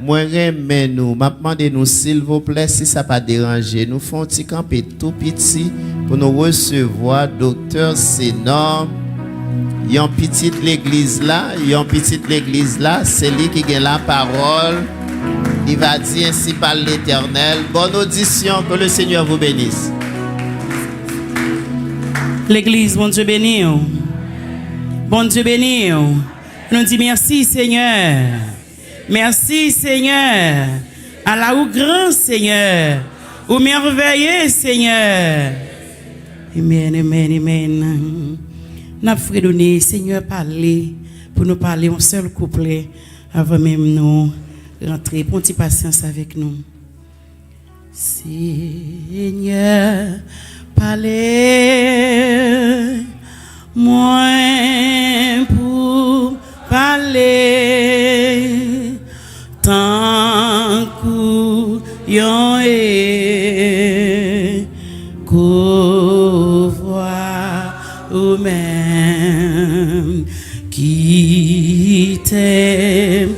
Moi, remets nous, m'a demandé nous, s'il vous plaît, si ça pas déranger, nous font petit camper tout petit pour nous recevoir docteur Sénor. Il y a une petite l'église là, c'est lui qui gagne la parole. Il va dire ainsi par l'Éternel. Bonne audition, que le Seigneur vous bénisse. L'église, bon Dieu béni. Bon Dieu béni. Nous disons merci Seigneur. Merci Seigneur. Allah ou grand Seigneur. Ou merveilleux Seigneur. Amen, amen, amen. N'a fredonné Seigneur parler pour nous parler un seul couplet avant même nous rentrer. Pour une petite patience avec nous. Seigneur, parler, moi pour parler, tant que yon est, qu'au voit ou même qui t'aime.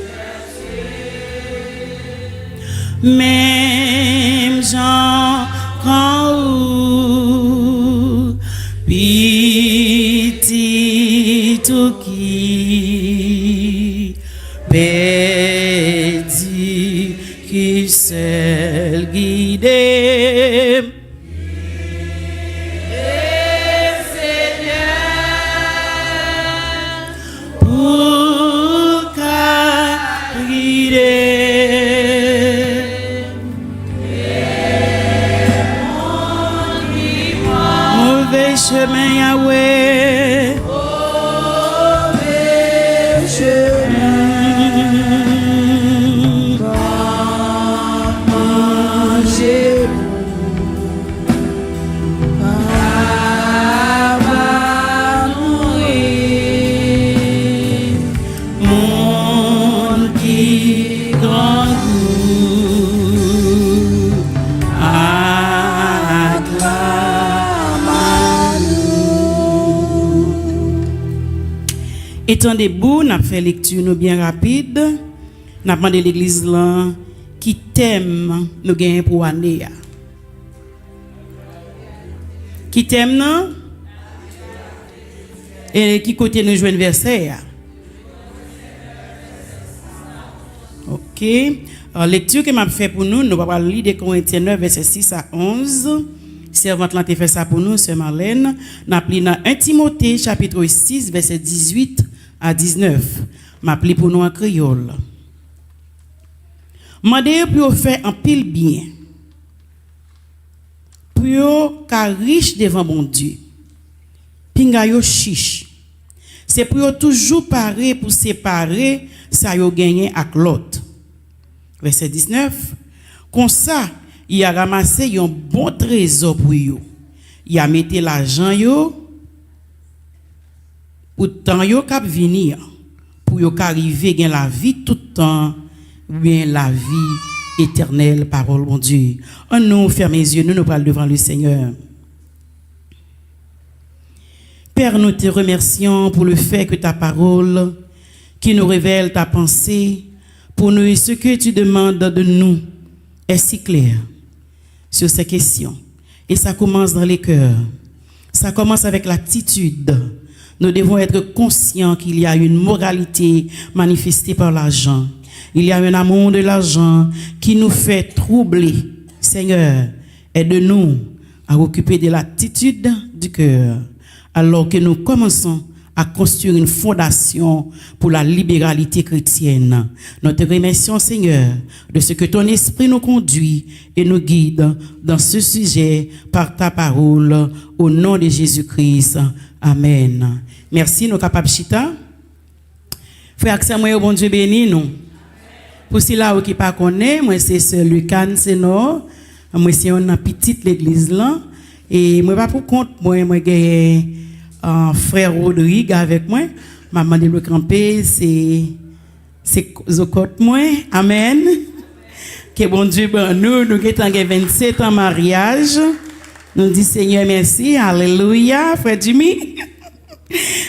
Même Jean quand ou petit tout qui pédit qui seul guidé. Pour guider. Chemin Yahweh, mauvais chemin, manger, mourir, monde qui grand goût, étant debout, nous avons fait lecture bien rapide. Nous avons demandé l'église là qui t'aime nous gagner pour année. Qui t'aime non? Et qui côté nous joindre verset? OK. Alors, lecture que m'a fait pour nous, nous allons lire des Corinthiens 9 verset 6 à 11. Servante là fait ça pour nous, sœur Marlène. Nous appelons dans 1 Timothée chapitre 6 verset 18 à 19. M'appelé pour nous en créole. Mandez pour faire un pile bien. Pour car riche devant mon Dieu. Pinga yo chiche. C'est pour toujours parer pour séparer ça yo gagné avec l'autre. Verset 19. Comme ça, il a ramassé un bon trésor pour yo. Il a mis l'argent yo pour temps yo k'ap venir pour yo qu'arriver gain la vie tout temps bien la vie éternelle parole mon Dieu. On nous ferme les yeux, nous parlons devant le Seigneur. Père, nous te remercions pour le fait que ta parole qui nous révèle ta pensée pour nous et ce que tu demandes de nous est si clair sur ces questions. Et ça commence dans les cœurs. Ça commence avec l'attitude. Nous devons être conscients qu'il y a une moralité manifestée par l'argent. Il y a un amour de l'argent qui nous fait troubler. Seigneur, aide-nous à occuper de l'attitude du cœur, alors que nous commençons à construire une fondation pour la libéralité chrétienne. Nous te remercions, Seigneur, de ce que ton esprit nous conduit et nous guide dans ce sujet par ta parole, au nom de Jésus-Christ. Amen. Merci, nous capables chita. Frère Samuel, bon Dieu béni nous. Pour ceux-là qui ne connaissent pas, moi c'est Sœur Lucane Sénor. Moi c'est une petite l'église là. Et moi pas pour compte, moi j'ai frère Rodrigue avec moi. Maman de le camper, c'est Zokot moi. Amen. Que bon Dieu ben nous avons 27 ans mariage. Nous disons Seigneur merci. Alléluia. Frère Jimmy.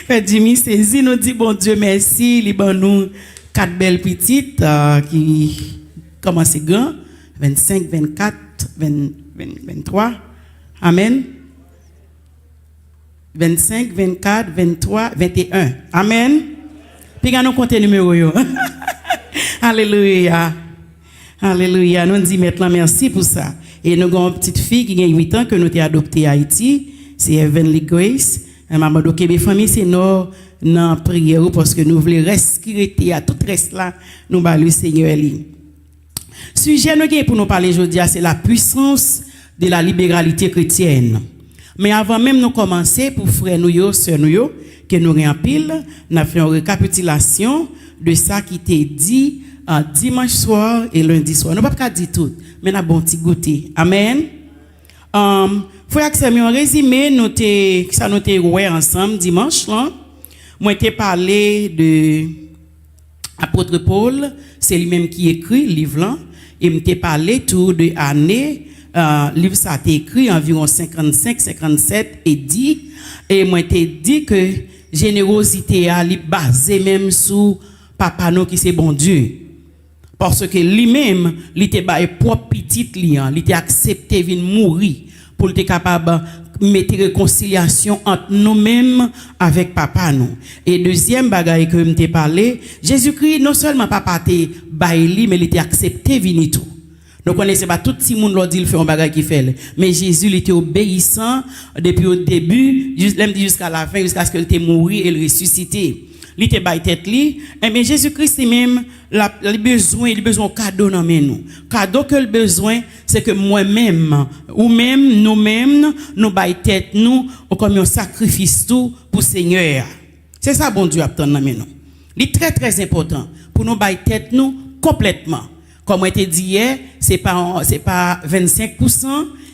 Frère Jimmy saisi nous dit bon Dieu merci. Il ben nous 4 belles petites qui comment c'est grand? 25, 24, 23. Amen. 25, 24, 23, 21. Amen. Puis nous comptons numéro. Alléluia. Alléluia. Nous disons maintenant merci pour ça. Et nous avons une petite fille qui a 8 ans que nous avons adoptée à Haïti. C'est Heavenly Grace. Maman de Québec famille, c'est nos prières parce que nous voulons respirer à tout reste là. Nous allons le Seigneur. Sujet nous pour nous parler aujourd'hui, c'est la puissance de la libéralité chrétienne. Mais avant même de commencer, pour frères nous, sœurs nous, que nous en pile, nous avons fait une récapitulation de ça qui était dit dimanche soir et lundi soir. Nous ne pouvons pas dire tout, mais nous avons un petit goûter. Amen. Frère Axel, un résumé, ça nous était ouais ensemble dimanche là. Moi j'ai parlé de apôtre Paul, c'est lui-même qui écrit le livre là, et m'était parlé tout de année. Livre ça a été écrit environ 55, 57 et dit, et moi t'ai dit que générosité a basé même sur papa nous qui c'est bon Dieu. Parce que lui-même, il était propre petite liant, il était accepté de mourir pour être capable de mettre réconciliation entre nous-mêmes avec papa nous. Et deuxième bagaille que je t'ai parlé, Jésus-Christ non seulement papa t'es baili, mais il était accepté venir tout. Donc on ne sait pas tout le monde leur dit il fait un bagage qui fait. Mais Jésus il était obéissant depuis le début jusqu'à la fin, jusqu'à ce qu'il était mort et le ressuscité. Il était bail tête li, mais Jésus-Christ lui-même il a besoin de cadeau dans nous. Cadeau que le besoin c'est que moi-même ou même nous-mêmes nous bail tête nous comme un sacrifice tout pour Seigneur. C'est ça bon Dieu attend dans nous. Il est très très important pour nous bail tête nous complètement. Comme on t'a dit hier, c'est pas 25%,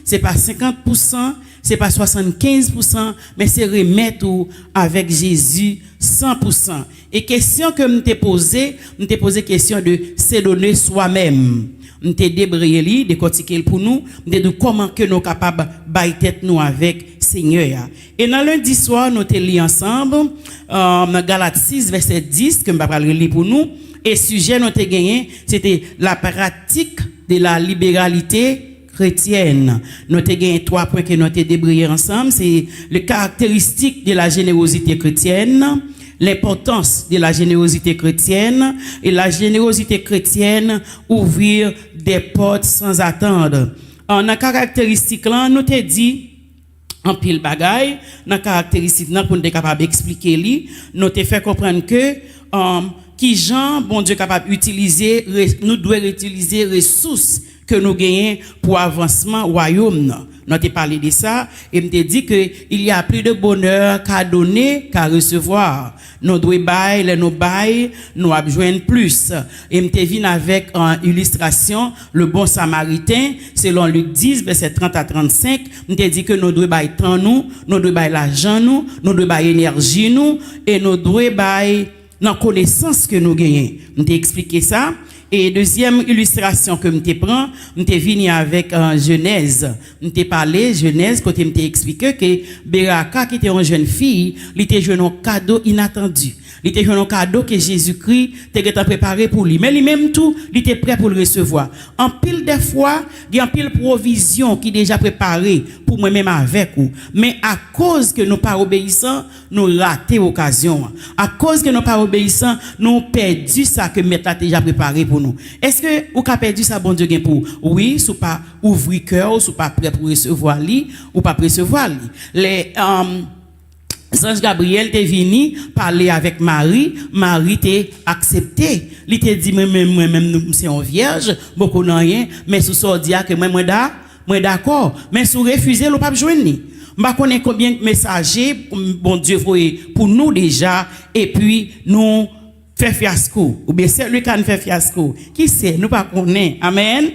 c'est pas 50%, c'est pas 75%, mais c'est remettre avec Jésus 100%. Et question que me t'ai posé question de se donner soi-même. Me t'ai débrayé décortiquer pour nous, me dit comment que nous capables bailler tête nous avec Seigneur. Et dans lundi soir, nous t'ai lu ensemble Galates 6 verset 10 que me va lire pour nous. Et sujet nous avons gagné, c'était la pratique de la libéralité chrétienne. Nous avons gagné 3 points que nous avons débrayés ensemble. C'est les caractéristiques de la générosité chrétienne, l'importance de la générosité chrétienne et la générosité chrétienne ouvrir des portes sans attendre. En la caractéristique là, nous avons dit en pile bagaille, dans caractéristique là pour nous être capable d'expliquer li, nous avons fait comprendre que qui Jean, bon Dieu, capable d'utiliser, nous devons utiliser les ressources que nous gagnons pour avancement royaume. Nous avons parlé de ça et nous avons dit qu'il y a plus de bonheur qu'à donner qu'à recevoir. Nous devons bailler, nous bailler, nous abjoindre plus. Et nous avons vu avec une illustration, le bon samaritain, selon Luc 10, verset 30 à 35, nous avons dit que nous devons bailler temps nous devons bailler l'argent nous devons bailler l'énergie nous, et nous devons bailler dans connaissance que nous gagnons. Nous t'ai expliqué ça. Et deuxième illustration que nous t'ai prend, nous t'ai venu avec Genèse. Nous t'ai parlé Genèse côté nous t'ai expliqué que Beraka qui était une jeune fille, il était joué un cadeau inattendu. Il était joué un cadeau que Jésus-Christ était préparé pour lui. Mais lui-même tout, il était prêt pour le recevoir. En pile des fois, il y a en pile provision qui est déjà préparée pour moi-même avec vous. Mais à cause que nous pas obéissants, nous ratons l'occasion. À cause que nous pas obéissants, nous perdu ça que Maître a déjà préparé pour nous. Est-ce que vous avez perdu ça, bon Dieu, pour? Oui, si vous pas ouvrir cœur, si vous pas prêt pour recevoir lui, ou pas recevoir lui. Les, Ange Gabriel t'est venu parler avec Marie, Marie t'est accepté. Il t'a dit moi-même nous c'est une vierge, beaucoup non rien, mais sous ça dit que moi d'accord, mais sous refuser le pas joindre ni. M'pa connaît combien de messagers bon Dieu pour nous déjà et puis nous fait fiasco ou bien c'est lui qui a fait fiasco. Qui c'est nous pas connaît. Amen.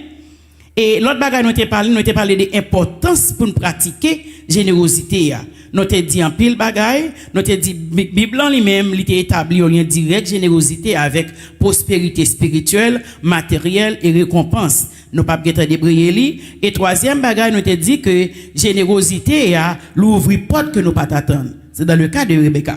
Et l'autre bagage nous t'ai parlé de l'importance pour nous pratiquer générosité. Nous t'ai dit en pile bagaille, nous t'ai dit Bible en lui-même, il était établi un lien direct générosité avec prospérité spirituelle, matérielle et récompense. Nous pas peut-être débrayer li. Et troisième bagaille nous t'ai dit que générosité a l'ouvrir porte que nous pas t'attendre. C'est dans le cas de Rebecca.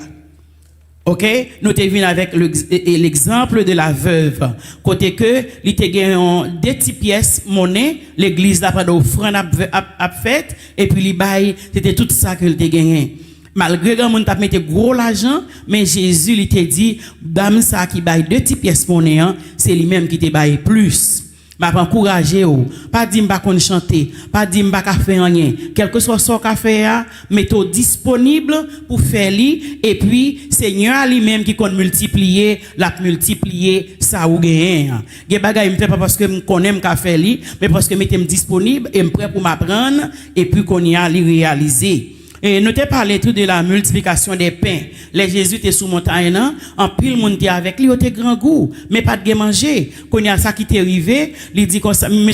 OK, nous te venu avec l'exemple de la veuve. Côté que, il te gagné des petites pièces monnaie, l'église là pendant offrande a fait et puis li bail, c'était tout ça que il te gagné. Malgré que moun t'a mis gros l'argent, mais Jésus il te dit dame ça qui bail deux petites pièces monnaie, c'est lui-même qui te bail plus. M'a encourager ou pas dire m'pa kon chanter, pas dire m'pa ka faire rien, quel que soit son ka faire, mettez disponible pour faire li et puis Seigneur lui-même qui compte multiplier, la multiplier ça ou gagner. Ge bagay me fait pas parce que me connais m'ka faire li, mais parce que mettez disponible et me prêt pour m'apprendre et puis qu'on y a li réaliser. Et nous t'ai parlé tout de la multiplication des pains. Les Jésus était sous montagne, en pile monde était avec lui, il était grand goût, mais pas de manger. Quand il y a ça qui t'est arrivé, il dit comme ça, mes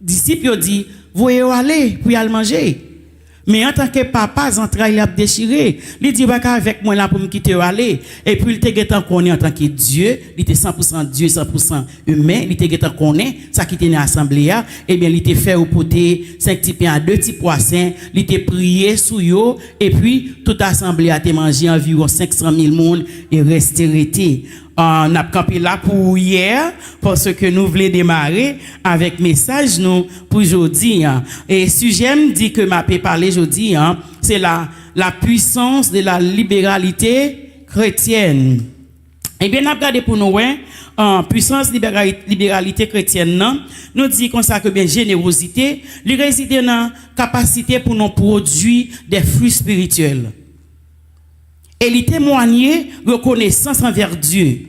disciples dit, voyez aller pour y aller manger. Mais en tant que papa, il a déchiré. Il dit, bah, avec moi là pour me quitter aller. Et puis, il était connu en tant que Dieu. Il était 100% Dieu, 100% humain. Il était connu, ça qui était dans l'assemblée. Eh bien, il était fait au poté, 5 petits pains à 2 petits poissons. Il était prié sous yo. Et puis, toute l'assemblée a été mangé environ 500 000 monde et resté arrêté. On a campé là pour hier, parce que nous voulons démarrer avec message nous pour aujourd'hui. Et sujet me dit que m'a parlé aujourd'hui, c'est la puissance de la libéralité chrétienne. Eh bien, on a regardé pour nous, puissance libéralité chrétienne, nous dit comme ça que bien générosité, il réside dans la capacité pour nous produire des fruits spirituels. Et il témoigner reconnaissance envers Dieu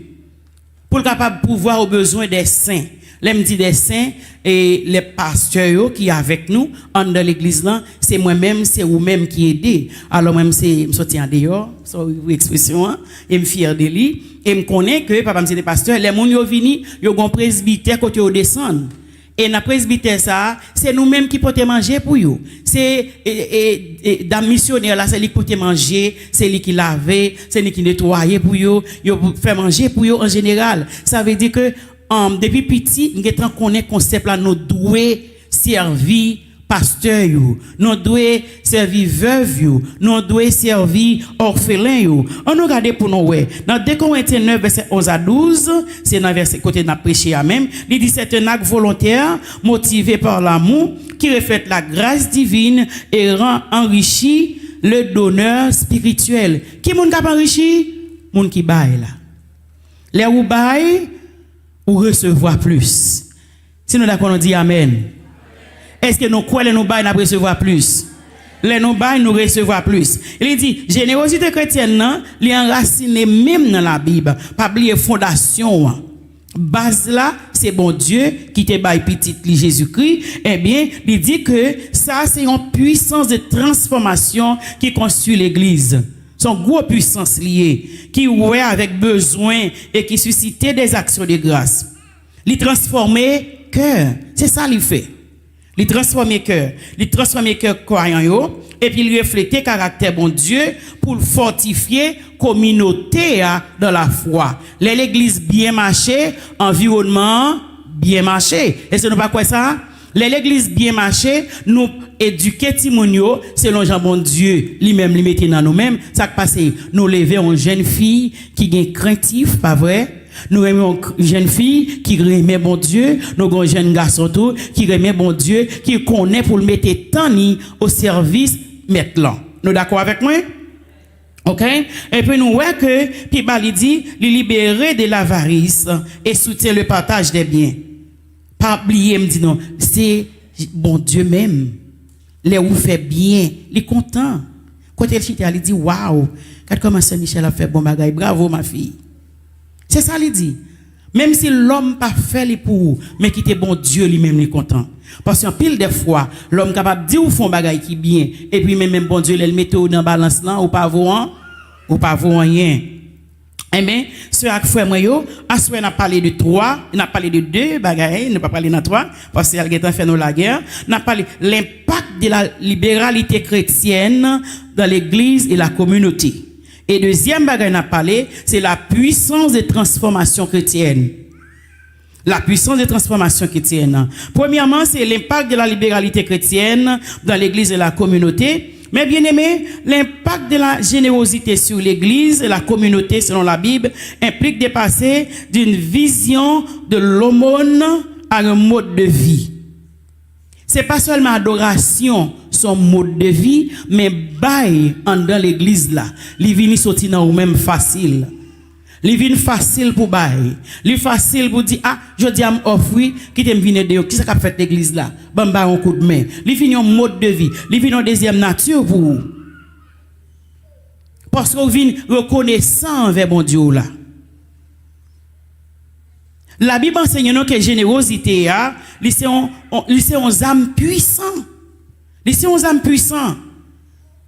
pour le capable pouvoir aux besoins des saints. L'aime dit des saints et les pasteurs qui sont avec nous dans l'église là, c'est moi-même, c'est vous-même qui aidez. Alors même c'est me sorti en dehors, so expression et me fier de lui et me connaît que papa me dit des pasteurs, les moun yo vini, yo gon presbytère côté au descendre. Et dans presbytère ça, c'est nous-mêmes qui pouvons manger pour eux. C'est dans missionnaire là, c'est lui qui peut manger, c'est lui qui lave, c'est lui qui nettoie pour eux, yo fait manger pour eux en général. Ça veut dire que depuis petit, nous connaît concept là, nous devons servir pasteur yo, nous devons servir veuve, nous devons servir orphelin. On nous regarde pour nous dans 2 Corinthiens 9 verset 11 à 12, c'est dans verset côté n'a prêché à même, il dit c'est un acte volontaire motivé par l'amour qui reflète la grâce divine et rend enrichi le donneur spirituel. Qui moun k'ap enrichi? Moun qui baille là. Les ou baille ou recevoir plus. Si nous d'accord on dit amen. Est-ce que nous croyons nous bail nous recevoir plus? Les nous bail nous recevoir plus. Il dit générosité chrétienne non, li enraciné même dans la Bible. Pas oublier fondation. Base là, c'est bon Dieu qui te bail petit Jésus-Christ. Eh bien, il dit que ça c'est une puissance de transformation qui construit l'église. Son gros puissance liée qui ouais avec besoin et qui suscitait des actions de grâce. Il transformer cœur. C'est ça qu'il fait. Il transformer cœur croyant yo et puis il refléter caractère bon Dieu pour fortifier communauté dans la foi. L'église bien marché, environnement bien marché. Est-ce que nous pas quoi ça? L'église bien marché, nous éduquer timonio selon Jean bon Dieu, lui-même lui mettait dans nous-mêmes, ça qui passe nous lever une jeune fille qui est craintive, pas vrai? Nous aimons une jeune fille qui remet bon Dieu, nous avons un jeune garçon tout qui remet bon Dieu, qui connaît pour le mettre tant au service maintenant. Nous d'accord avec moi? OK? Et puis nous voyons que puis il dit libérer de l'avarice et soutient le partage des biens. Pas oublier me dit non, c'est bon Dieu même. Les ou fait bien, il est content. Quand elle chita, il dit waouh, quand comment Saint-Michel a fait bon bagay, bravo ma fille. C'est ça il dit. Même si l'homme pas fait les pour, mais qui était bon Dieu lui-même est content. Parce qu'en pile des fois, l'homme capable de dire ou font bagay qui bien et puis même bon Dieu le mette dans balance là ou pas voir rien. Eh bien, ce que frère moi yo, aswe n'a parlé de 3, n'a parlé de 2 bagay, ne pas parler dans 3 parce que elle fait nous la guerre, n'a parlé l'impact de la libéralité chrétienne dans l'église et la communauté. Et deuxième bagay n'a parlé, c'est la puissance de transformation chrétienne. La puissance de transformation chrétienne. Premièrement, c'est l'impact de la libéralité chrétienne dans l'église et la communauté. Mais bien aimé, l'impact de la générosité sur l'Église et la communauté, selon la Bible, implique de passer d'une vision de l'aumône à un mode de vie. C'est pas seulement adoration, son mode de vie, mais bail en dans l'église là. Li vini sorti dans ou même facile. Li vini facile pour bail. Li facile pour dire ah, je dis am offri, qui t'aime venir de qui ça qu'a fait l'église là. Bon ba un coup de main. Li vini un mode de vie, li vini en deuxième nature pour vous. Parce qu'on vient reconnaissant envers bon Dieu là. La Bible enseigne nous que générosité a, c'est un âme puissant. C'est un âme puissant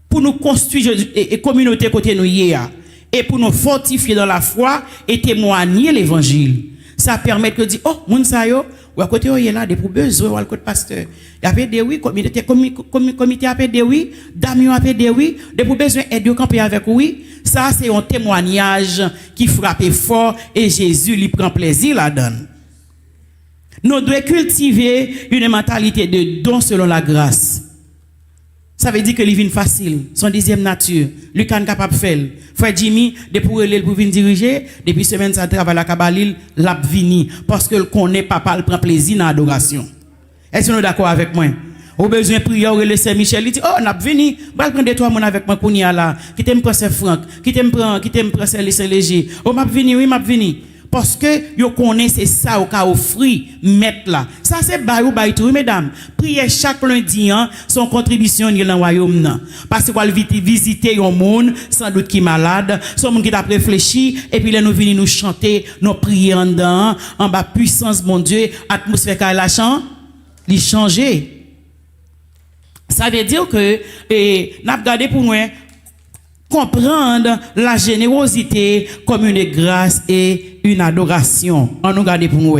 pour nous construire une communauté côté nous hier et pour nous fortifier dans la foi et témoigner l'évangile. Ça permet de dire oh moun sa yo ou à côté yo là des pour besoin ou à côté pasteur. Il y avait des oui comité appelé des oui, dame appelé des oui, des pour besoin aide camper avec oui. Ça c'est un témoignage qui frappe fort et Jésus lui prend plaisir là-dedans. Nous devons cultiver une mentalité de don selon la grâce. Ça veut dire que l'ivine facile, son deuxième nature, lui can capable faire. Frère Jimmy, depuis pour venir diriger, depuis semaine ça travaille à Kabalil, l'a vini parce que le connaît papa, il prend plaisir dans l'adoration. Est-ce que vous êtes d'accord avec moi? Au besoin prière le Saint-Michel, il dit oh, n'a vini, va prendre toi mon avec moi pour y aller, qui t'aime prendre Franck, qui t'aime prendre Saint-Léger. Oh m'a vini, oui m'a vini. Parce que yo connaît c'est ça au cas offrir mettre là. Ça c'est bail tout mesdames. Priez chaque lundi son contribution dans le royaume nan. Parce qu'on visiter un monde sans doute qui malade, son monde qui t'a réfléchi et puis là nous venir nous chanter, nous prier en dedans, en bas puissance mon Dieu, atmosphère qu'a la chant, li changer. Ça veut dire que n'a regardé pour nous comprendre la générosité comme une grâce et une adoration. On nous garde pour nous.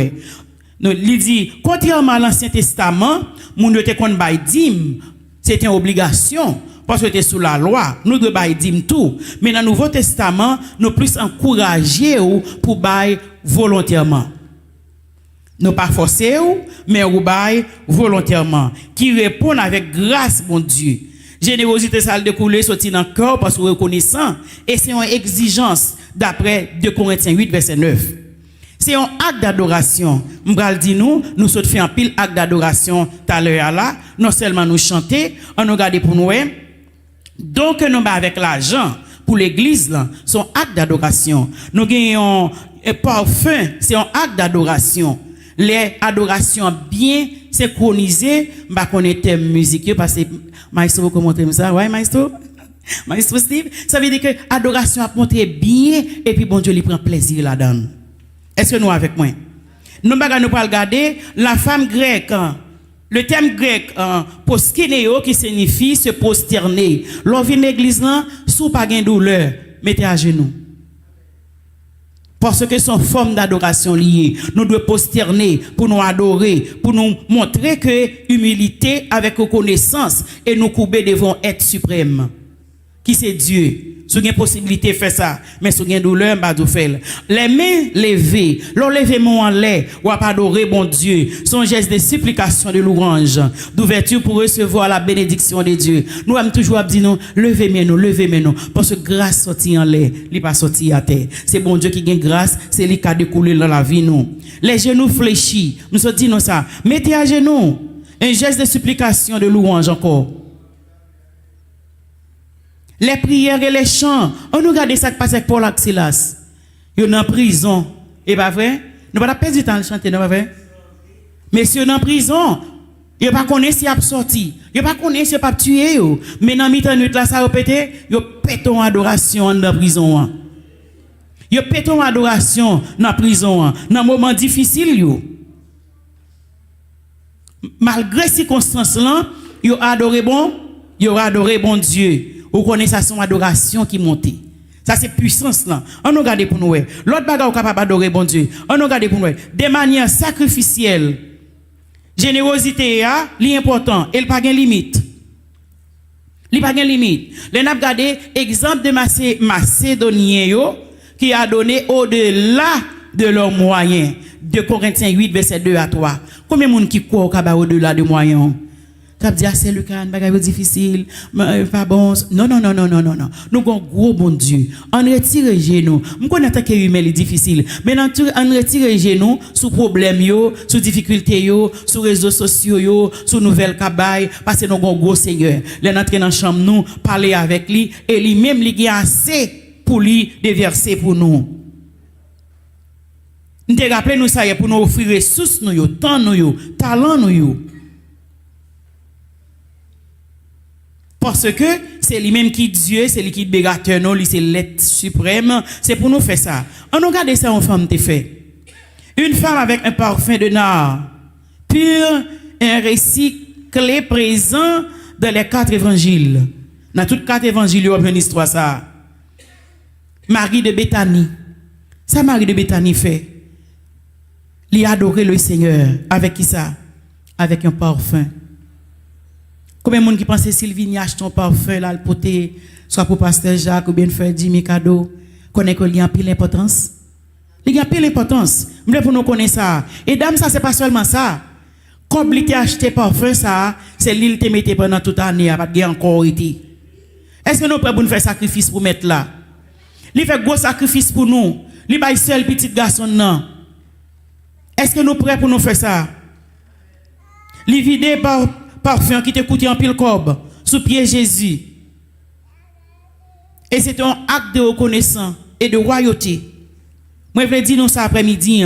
Nous dit contrairement à l'Ancien Testament, moun yo te kon bay dîme, c'était une obligation parce que c'était sous la loi. Nous devons bay dîme tout. Mais dans le Nouveau Testament, nous plus encourager pour bay volontairement. Nous pas forcer mais ou bay volontairement qui répond avec grâce mon Dieu. Générosité, ça a découlé, sorti dans le cœur parce que reconnaissant. Et c'est une exigence d'après 2 Corinthiens 8, verset 9. C'est un acte d'adoration. M'bral dit nous sommes fait un pile acte d'adoration tout à l'heure là. Non seulement nous chanter, on nous garde pour nous. Donc, nous avec l'argent pour l'église là, son acte d'adoration. Nous gagnons un parfum, c'est un acte d'adoration. Les adorations bien synchronisées, bah qu'on est thème musique parce que maestro vous commenter ça, ouais maestro Steve, ça veut dire que adoration a monté bien et puis bon Dieu lui prend plaisir là-dedans. Est-ce que nous avec moi? Nous nous pas regarder la femme grecque, le terme grec poskineo qui signifie se prosterner. L'on vient l'église là, sous pas gain douleur, mettez à genoux. Parce que son forme d'adoration liée, nous devons posterner pour nous adorer, pour nous montrer que humilité avec reconnaissance et nous courber devant être suprême. Qui c'est Dieu? Si vous avez possibilité de faire ça, mais si vous avez douleur, vous faites. Les mains levées, l'enlèvement en l'air, ou à adorer bon Dieu, son geste de supplication, de louange, d'ouverture pour recevoir la bénédiction de Dieu. Nous avons toujours dit non, levez nous, parce que grâce sortie en l'air, il n'est pas sorti à terre. C'est bon Dieu qui gagne grâce, c'est lui qui a découlé dans la vie nous. Les genoux fléchis, nous sommes dit non ça, mettez à genoux, un geste de supplication, de louange encore. Les prières et les chants. On nous regarde ça qui passe avec Paul et Silas. Ils sont en prison. Et pas vrai? Nous pas perdre du temps à chanter, non pas vrai? Messieurs dans prison. Ils pas connaissent si ils sorti. Ils pas connaissent si pas tué. Mais dans mi-temps nuit là ça répété, ils pètent en adoration dans prison. Ils pètent en adoration dans prison dans moment difficile yo. Malgré ces circonstances là, ils adoré bon Dieu. Vous connaissez ça, son adoration qui monte. Ça, c'est puissance là. On nous regarde pour nous. L'autre bagarre capable d'adorer bon Dieu. On nous regarde pour nous. De manière sacrificielle. Générosité, l'important. Elle n'a pas de limite. Il n'a pas de limite. Les n'a regardé exemple de Macédoniens qui a donné au-delà de leurs moyens. 2 Corinthiens 8, verset 2 à 3. Combien de monde qui croit au au-delà de moyens? Cap dit c'est le can, bagay difficile, pas bon. Non. Nous avons gros bon Dieu. On retire genou. Nous connaissons que humain est difficile, mais on retire genou sous problème yo, sous difficulté yo, sous réseaux sociaux yo, sous nouvelles cabaye parce que nous avons gros Seigneur. Les entrer dans chambre nous, parler avec lui et lui même lui a assez pour lui déverser pour nous. Nous te rappelons nous ça pour nous offrir ressources nous yo, temps nous yo, talent nous yo. Parce que c'est lui-même qui Dieu, c'est lui qui bégateur, non, lui c'est l'être suprême, c'est pour nous faire ça. On regarde ça en femme te fait. Une femme avec un parfum de nard pur, un récit clé présent dans les 4 évangiles. Dans toutes 4 évangiles, il y a une histoire ça. Marie de Béthanie. Ça Marie de Béthanie fait. Il a adoré le Seigneur avec qui ça? Avec un parfum. Combien de monde qui pense Sylvie achète ton parfum là le poté soit pour pasteur Jacques ou bien faire 10 000 cadeaux connaît que il y a pile importance. Il y a pile importance. Mais pour nous connaître ça. Et dame ça c'est pas seulement ça. Comme il t'a acheté parfum ça, c'est l'île te mettait pendant toute année pas de encore été. Est-ce que nous prêts pour nous faire sacrifice pour mettre là? Il fait gros sacrifice pour nous. Il bail seul petit garçon non. Est-ce que nous prêts pour nous faire ça? Il vide par parfum qui te coûte en pile cob sous pied Jésus. Et c'est un acte de reconnaissance et de royauté. Moi je veux dire nous ça après-midi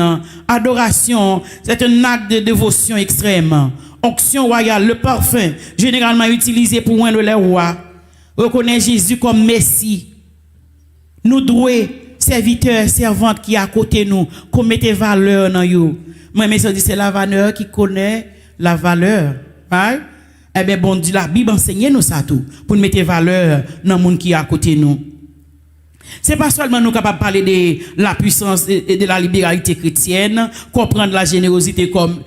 adoration, c'est un acte de dévotion extrême. Onction royale, le parfum généralement utilisé pour oindre les rois. Reconnaît Jésus comme Messie. Nous doués serviteurs, servantes qui à côté nous, qu'on mette valeur dans yo. Moi mais ça dit c'est la valeur qui connaît la valeur. Right? Eh bien, bon Dieu, la Bible enseigne nous ça tout, pour nous mettre valeur dans le monde qui est à côté de nous. C'est pas seulement nous capables de parler de la puissance et de la libéralité chrétienne, comprendre la générosité comme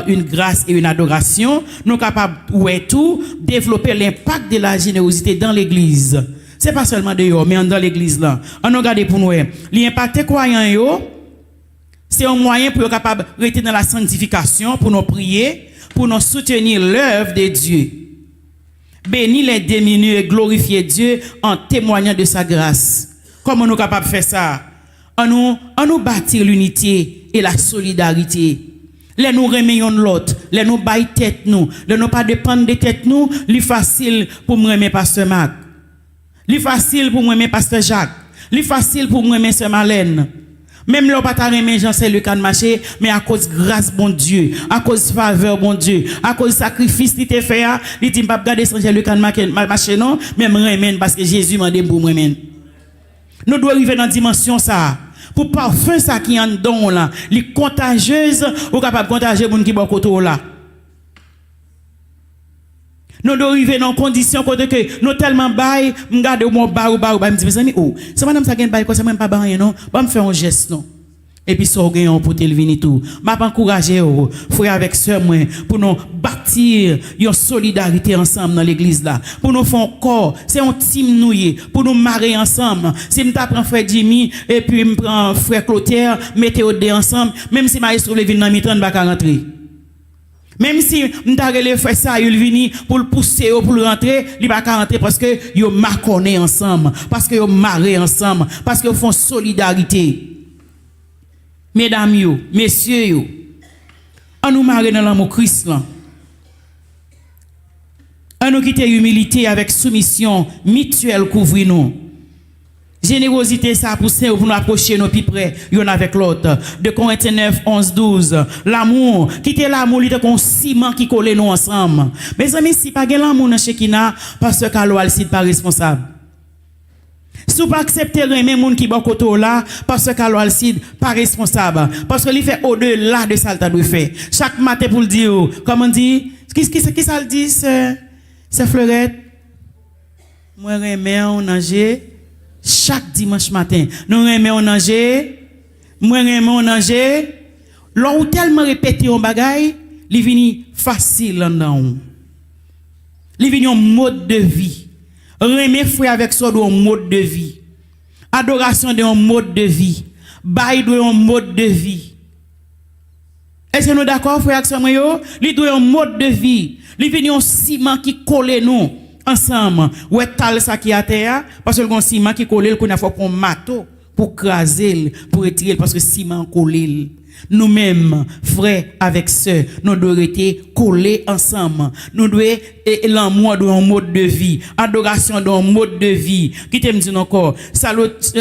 une grâce et une adoration. Nous capables, ouais, tout, développer l'impact de la générosité dans l'église. C'est pas seulement dehors, mais dans l'église là. On regarde pour nous, l'impact croyant yo, c'est un moyen pour être capable de rester dans la sanctification, pour nous prier, pour nous soutenir l'œuvre de Dieu. Bénis les démunis et glorifier Dieu en témoignant de sa grâce. Comment nous sommes capables de faire ça? En nous bâtir l'unité et la solidarité. Les nous remettons l'autre, les nous baillons tête nous, les nous pas dépendre de tête nous, li facile pour moi aimer pasteur Marc. Li facile pour moi aimer pasteur Jacques. Li facile pour moi aimer sœur Marlène. Même là, pas ta remet Jean-Cél le can marché, mais à cause grâce bon Dieu, à cause faveur bon Dieu, à cause sacrifice qui te fait, il dit pas garder Jean-Cél le can marché non, mais me remen parce que Jésus m'a dit pour moi remen. Nous devons arriver dans la dimension ça. Pour parfum ça qui en don là, les contagieuses ou capable contagier moun qui bon côté là. Nous devons arriver dans condition côté que nous tellement bail, m'garde mon bar me dit mes amis oh, c'est madame ça gagne bail quoi ça même pas rien non, va me faire un geste non. Et puis ça gagne pour te venir tout. M'a encourager frère avec sœur moi pour nous bâtir une solidarité ensemble dans l'église là. Pour nous faire corps, c'est un team noué pour nous marier ensemble. Si me prend frère Jimmy et puis me prend frère Clotaire, mettez au dé ensemble, même si maestro le vient dans mi-temps pas rentrer. Même si m't'arrêter faire ça, il vini pour le pousser pour le rentrer, il va pas rentrer parce que yo marconné ensemble, parce que yo marré ensemble, parce que font solidarité. Mesdames yo, messieurs yo, on nous marre dans l'amour Christ là. On nous quitte humilité avec soumission mutuelle couvrir nous. Générosité ça pour nous approcher nous plus près y'en avec l'autre. De Corinthiens 9 11 12. L'amour, quitter l'amour il est comme ciment qui colle nous ensemble. Mes amis, si pas gen l'amour dans Chekina, pasteur Carlo Alcide pas responsable. Si vous pas accepter les monde qui bon côté là, parce que Carlo Alcide pas responsable, parce que il fait au-delà de ça qu'il doit faire. Chaque matin pour le dire, comment dit, qui ça le dit c'est Fleurette. Moi remets on nager chaque dimanche matin. Nous remets on nager, moi remets on nager. Là où tellement répéter un bagay, il vient facile en dedans. Il vient un mode de vie. Remet frère avec ça de un mode de vie. Adoration de un mode de vie. Bail de un mode de vie. Est-ce que nous d'accord, frère Samuel? Il doit un mode de vie. Il vient un ciment qui colle nous ensemble. Ouais, tal ça qui a terre, parce que le ciment qui colle, qu'on a fait pour un marteau, pour craser, pour retirer, parce que ciment colle. Nous-mêmes, frères avec sœurs, nous devons être collés ensemble. Nous devons l'amour dans un mode de vie, adoration dans un mode de vie. Qui t'aime dire encore,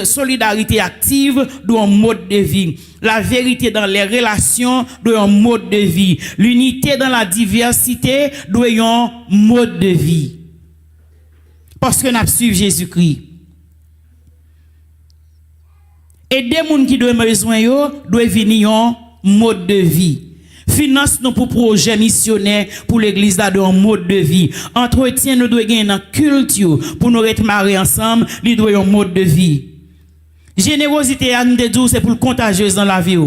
solidarité active dans un mode de vie. La vérité dans les relations dans un mode de vie. L'unité dans la diversité dans un mode de vie. Parce que nous suivons Jésus-Christ. Et des gens qui doivent besoin doivent venir en mode de vie. Finance nous pour projet missionnaire pour l'église là dans mode de vie. Entretien nous doit gagner dans culture pour nous être mariés ensemble, il doit un mode de vie. Générosité à nous dire c'est pour le contagieuse dans la vie.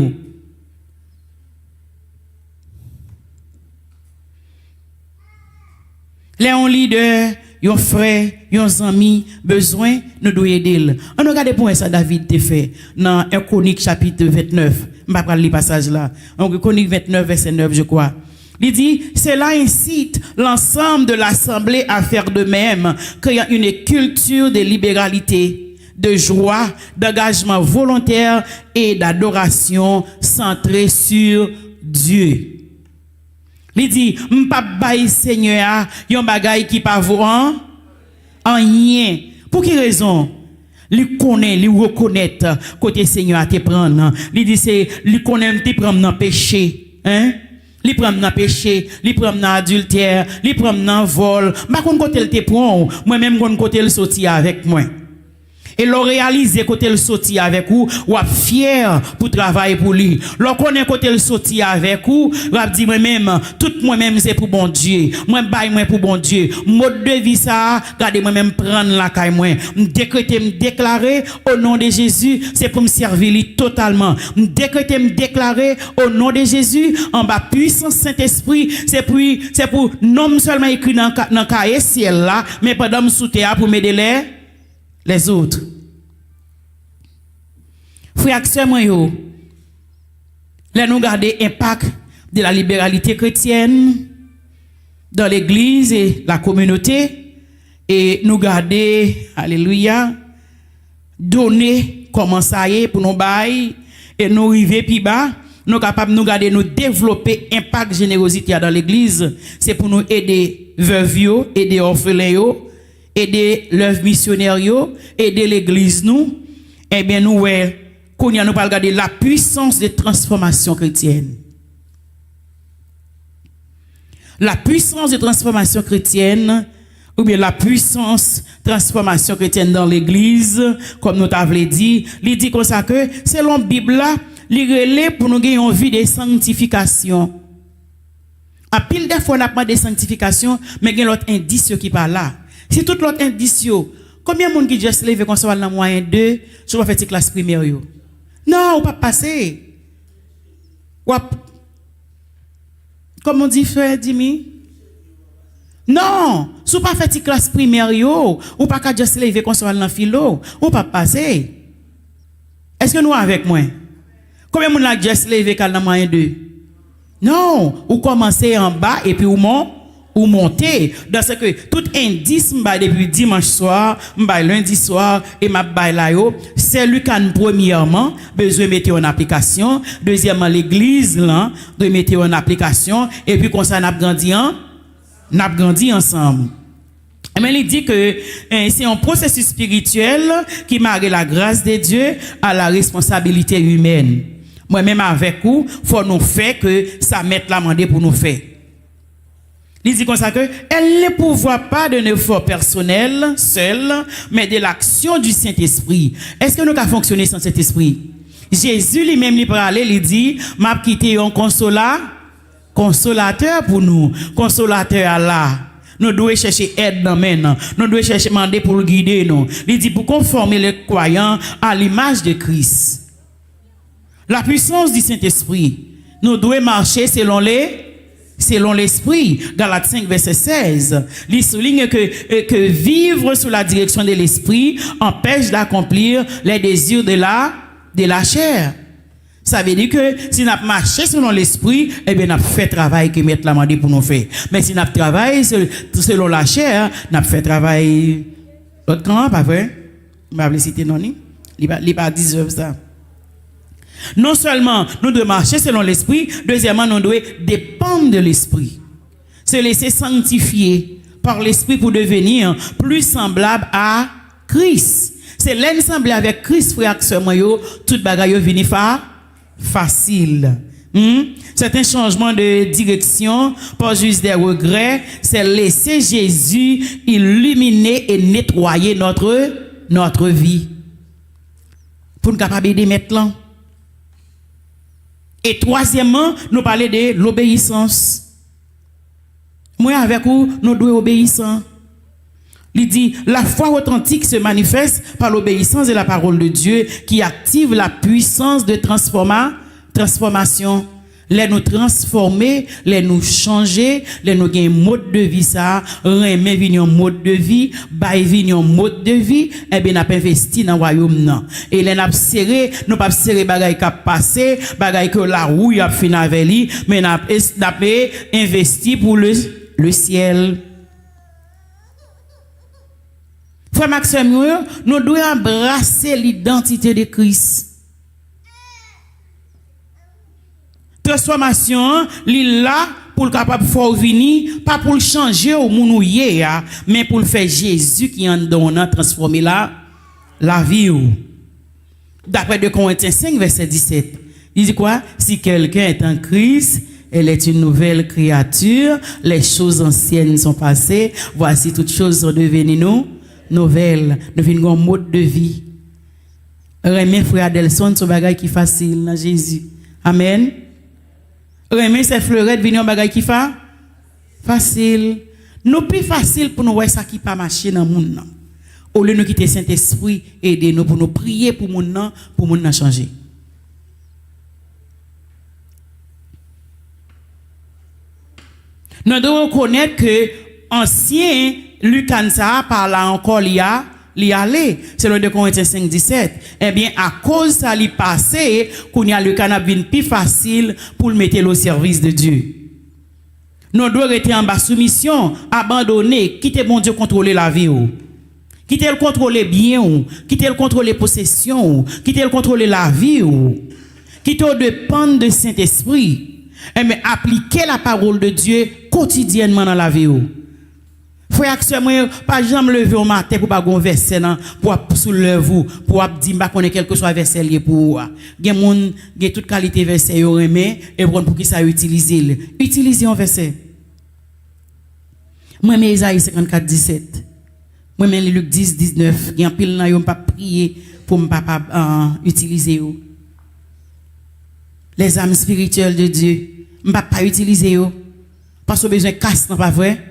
Les on leader, yon frère, yon ami, besoin, nous devons aider. On regarde pour ça David te fait dans 1 Chronique chapitre 29. Je vais pas lire le passage là. 1 Chronique 29 verset 9 je crois. Il dit, cela incite l'ensemble de l'assemblée à faire de même, créant une culture de libéralité, de joie, d'engagement volontaire et d'adoration centrée sur Dieu. Il dit, m'pa baï Seigneur, yon bagay qui pa vaut en rien. Pour quelle raison? Li connaît, li reconnaître côté Seigneur à te prendre. Il dit c'est li connaît te prendre dans péché, hein? Li prendre dans péché, li prendre dans adultère, li prendre dans vol. Pas kon côté te prend, moi même kon côté le sorti avec moi. Et l'on réalise côté le sorti avec vous, ou fier pour travailler pour lui. L'on connaît côté le sorti avec vous, ou dit moi-même, tout moi-même c'est pour bon Dieu. Moi baille moi pour bon Dieu. Mode de vie ça, regardez moi-même prendre la caille moi. Décréter, me déclarer au nom de Jésus, c'est pour me servir lui totalement. Décréter, me déclarer au nom de Jésus, en bas puissance Saint-Esprit, c'est pour non seulement écrit dans cahier ciel là, mais pendant me soutenir pour m'aider les autres. Frère moi yo, là nous garder impact de la libéralité chrétienne dans l'église et la communauté et nous garder alléluia donner comment ça y est pour nous bailler et nous arriver puis bas nous capables nous garder nous développer impact générosité dans l'église, c'est pour nous aider veuves, aider orphelins, aider l'œuvre missionnaire, aider l'église nous. Eh bien nous qu'on y a nous pas regarder la puissance de transformation chrétienne. La puissance de transformation chrétienne ou bien la puissance transformation chrétienne dans l'église, comme nous t'avons dit, il dit comme ça que selon la Bible là, il relève pour nous gagner une vie de sanctification. À pile des fois on n'a pas de sanctification, mais il y a l'autre indice qui pas là. Si tout l'autre indice, combien de monde qui juste levé comme ça dans moyen 2, sur faire classe primaire yo? Non, ou pas passer. Comme on dit frère Dimi? Non, si pas fait classe primaire yo, ou pas qu'à juste lever comme ça dans philo, ou pas passer. Est-ce que nous avec moi? Combien de monde la juste levé dans moyen 2? Non, ou commencer en bas et puis ou monter dans ce que tout indice m'ba depuis dimanche soir, m'ba lundi soir et m'ba là yo, c'est lui qui premièrement besoin mettre en application, deuxièmement l'église là doit mettre en application et puis comme ça n'a grandi ensemble. Mais il dit que c'est un processus spirituel qui marie la grâce de Dieu à la responsabilité humaine. Moi-même avec vous, faut nous faire que ça mette la mandé pour nous faire. Il dit comme ça que elle ne pouvoir pas d'un effort personnel seul, mais de l'action du Saint-Esprit. Est-ce que nous avons fonctionné sans Saint-Esprit? Jésus lui-même lui parlait, il dit, m'a quitté un consolateur pour nous, consolateur là. Nous devons chercher aide dans maintenant. Nous devons chercher demander pour le guider nous. Il dit pour conformer les croyants à l'image de Christ. La puissance du Saint-Esprit. Nous devons marcher selon l'esprit. Galates 5 verset 16. Il souligne que vivre sous la direction de l'esprit empêche d'accomplir les désirs de la chair. Ça veut dire que si nous marchons selon l'esprit, eh bien, nous fait travail que mettre la demandé pour nous faire. Mais si nous travaillons selon la chair, nous fait travail l'autre camp, pas vrai? Je vais vous citer non, il pas 10 heures ça. Non seulement nous devons marcher selon l'esprit, deuxièmement, nous devons dépendre de l'esprit. Se laisser sanctifier par l'esprit pour devenir plus semblable à Christ. C'est l'ensemble avec Christ, frère et sœur, tout bagaille vini facile. C'est un changement de direction, pas juste des regrets, c'est laisser Jésus illuminer et nettoyer notre vie. Pour nous capables de mettre là. Et troisièmement, nous parler de l'obéissance. Moi avec vous, nous devons obéir. Il dit, la foi authentique se manifeste par l'obéissance de la parole de Dieu qui active la puissance de transformation. Les nous transformer, les nous changer, les nous gagner mode de vie ça, remet vignon mode de vie, bail vignon mode de vie, et bien n'a pas investi dans royaume non. Et les n'a serré, nous pas serré bagaille qui a passé, bagaille que la roue a fini avec lui, mais n'a investi pour le ciel. Frère Maxime, nous devons embrasser l'identité de Christ. Transformation, l'île là pour le capable faire venir, pas pour le changer au monde mais pour le faire Jésus qui en donne transformer la vie. D'après 2 Corinthiens 5 verset 17, il dit quoi? Si quelqu'un est en Christ, elle est une nouvelle créature, les choses anciennes sont passées, voici toutes choses sont devenues nouvelles, devenons un mode de vie. Remet frère Adelson ce bagage qui est facile dans Jésus. Amen. Remet ces fleurettes venir un bagage qui fait facile. Nous plus facile pour nous voir ça qui pas marcher dans le monde. Au lieu de nous quitter Saint-Esprit, aider nous pour nous prier pour le monde changer. Nous devons reconnaître que ancien Lucansa par là encore l'y aller. C'est le 2 Corinthiens 5, 17. Eh bien, à cause ça l'y passé, qu'on y a le canap vin plus facile pour le mettre au service de Dieu. Nous devons rester en bas soumission, abandonner, quitter bon Dieu contrôler la vie. Quitter le contrôler bien, quitter le contrôler possession, quitter le contrôler la vie, quitter dépendre de Saint-Esprit. Eh bien, appliquer la parole de Dieu quotidiennement dans la vie. Frère, moi, pas jamais lever au matin pour pas gon verset pour soulever vous, pour dire pas connaît quelque soit verset lié pour. Gen moun gen toute qualité verset yo remet et pour qui ça utiliser. Utiliser un verset. Moi mais Isaïe 54 17. Moi mais Luc 10 19, gen pile nan yo pas prier pour pas utiliser yo. Les âmes spirituelles de Dieu, pas utiliser yo parce que besoin casse non pas vrai.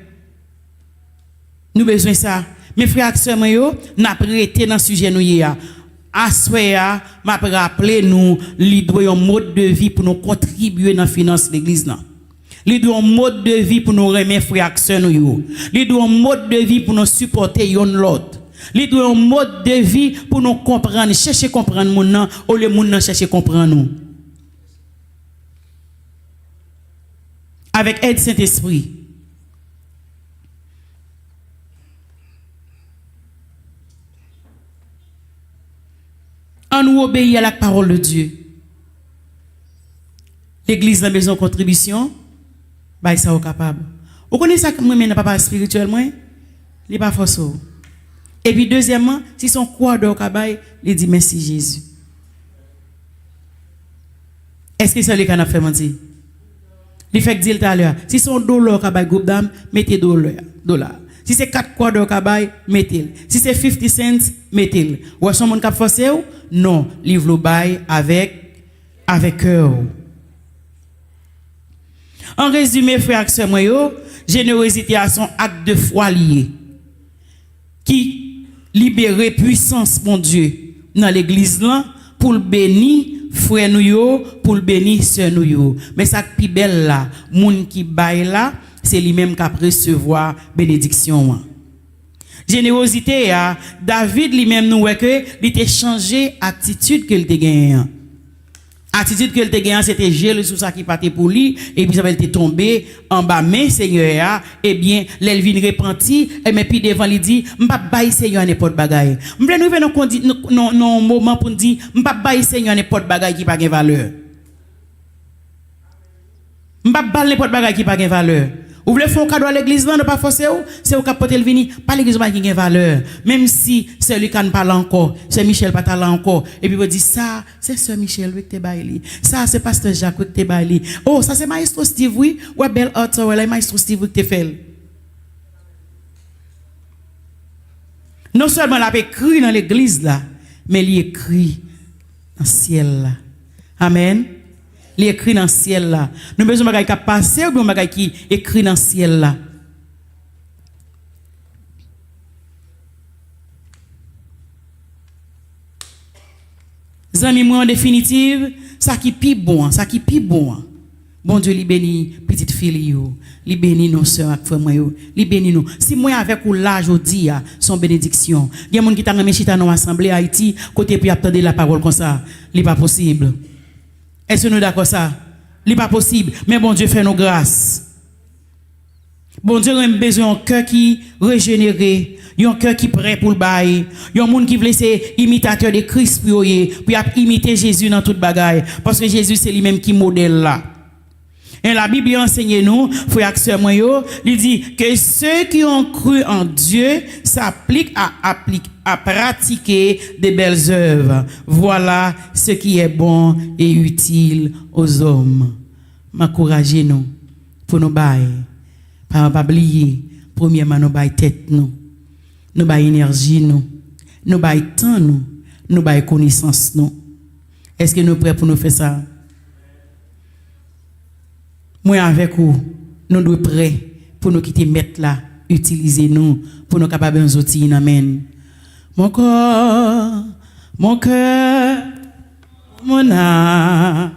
Nous besoin ça. Mes frères et sœurs, nous avons prêté dans le sujet nous hier. Assoya, m'a rappelé nous, li doit un mode de vie pour nous contribuer dans la finance de l'église là. Li doit un mode de vie pour nous remettre frères et sœurs nous. Li doit un mode de vie pour nous supporter yon l'autre. Li doit un mode de vie pour nous comprendre, chercher comprendre moun nan, ou le moun nan chercher comprendre nous. Avec aide Saint-Esprit. En nous obéir à la parole de Dieu. L'église a besoin de contribution, bah ça est capable. Vous connaissez ça que moi même papa spirituel moi, il n'est pas forcé. Et puis deuxièmement, si son croix de cabaye, il dit merci Jésus. Est-ce que c'est le cas n'a fait mentir? Il fait dire tout à l'heure, si son dollar cabaye groupe d'âme, mettez $. Si c'est 4 croix de cabaye, mettez-le. Si c'est 50 cents, mettez-le. Ou est-ce que mon cap forcé ou? Non, livre le bail avec cœur. En résumé, frères et sœurs, générosité à son acte de foi lié qui libère puissance mon Dieu dans l'église là pour le bénir frère nous pour le bénir sœur nous. Mais ça qui belle là, moun qui bail là, c'est lui-même qui a recevoir bénédiction. Générosité, David lui-même nous que il était changé attitude qu'il te gagne. Attitude que te gagne, c'était gel sous ça qui partait pour lui, et puis ça va être tombé en bas, mais Seigneur, eh bien, l'elvin repenti, et mais puis devant lui dit, m'pas bailler Seigneur n'importe bagaille. M'vle nous venons non moment pour dire, m'pas bailler Seigneur n'importe bagaille qui pas de valeur. M'pas bailler n'importe bagaille qui pas de valeur. Vous voulez faire un cadeau à l'église, non, ne pas forcer ou, c'est au capoter le vini, pas l'église qui a valeur. Même si c'est lui qui ne parle encore, c'est Michel pas parle encore. Et puis vous dit ça, c'est Sœur Michel qui te baille. Ça, c'est Pasteur Jacques qui te baille. Oh, ça c'est Maestro Steve, oui. Ouais, belle hôte, ouais, Maestro Steve qui te fait. Non seulement il a écrit dans l'église là, mais il écrit dans le ciel là. Amen. Il écrit dans le ciel là. Nous avons besoin de qui passer ou bien qui écrit dans le ciel là. Zami moi en définitive, ça qui pi bon, ça qui pi bon. Bon Dieu, li béni petite fille yo, li béni nos sœurs ak frères moi yo, li béni nous. Si moi avec ou là jodi a son bénédiction. Il y a monde qui t'a même chita dans assemblée Haïti, côté puis attendre la parole comme ça, li pas possible. Est-ce que nous d'accord ça? Ce n'est pas possible. Mais bon Dieu fait nos grâces. Bon Dieu a besoin d'un cœur qui régénéré, un cœur qui prêt pour le bail, un monde qui veut ser imitateur de Christ pour imiter Jésus dans toute bagaille. Parce que Jésus c'est lui-même qui modèle là. Et la Bible enseigne nous, frères et sœurs, il dit que ceux qui ont cru en Dieu s'appliquent à pratiquer des belles œuvres. Voilà ce qui est bon et utile aux hommes. M'encouragez nous pour nous bailler. Pas oublier, premièrement, nous bailler tête nous. Nous bailler énergie nous bailler temps nous bailler connaissance nous. Est-ce que nous sommes prêts pour nous faire ça? Moi avec vous, nous sommes prêts pour nous quitter mettre là, utiliser nous pour nous capables de nous outils. Amen. Mon corps, mon cœur, mon âme,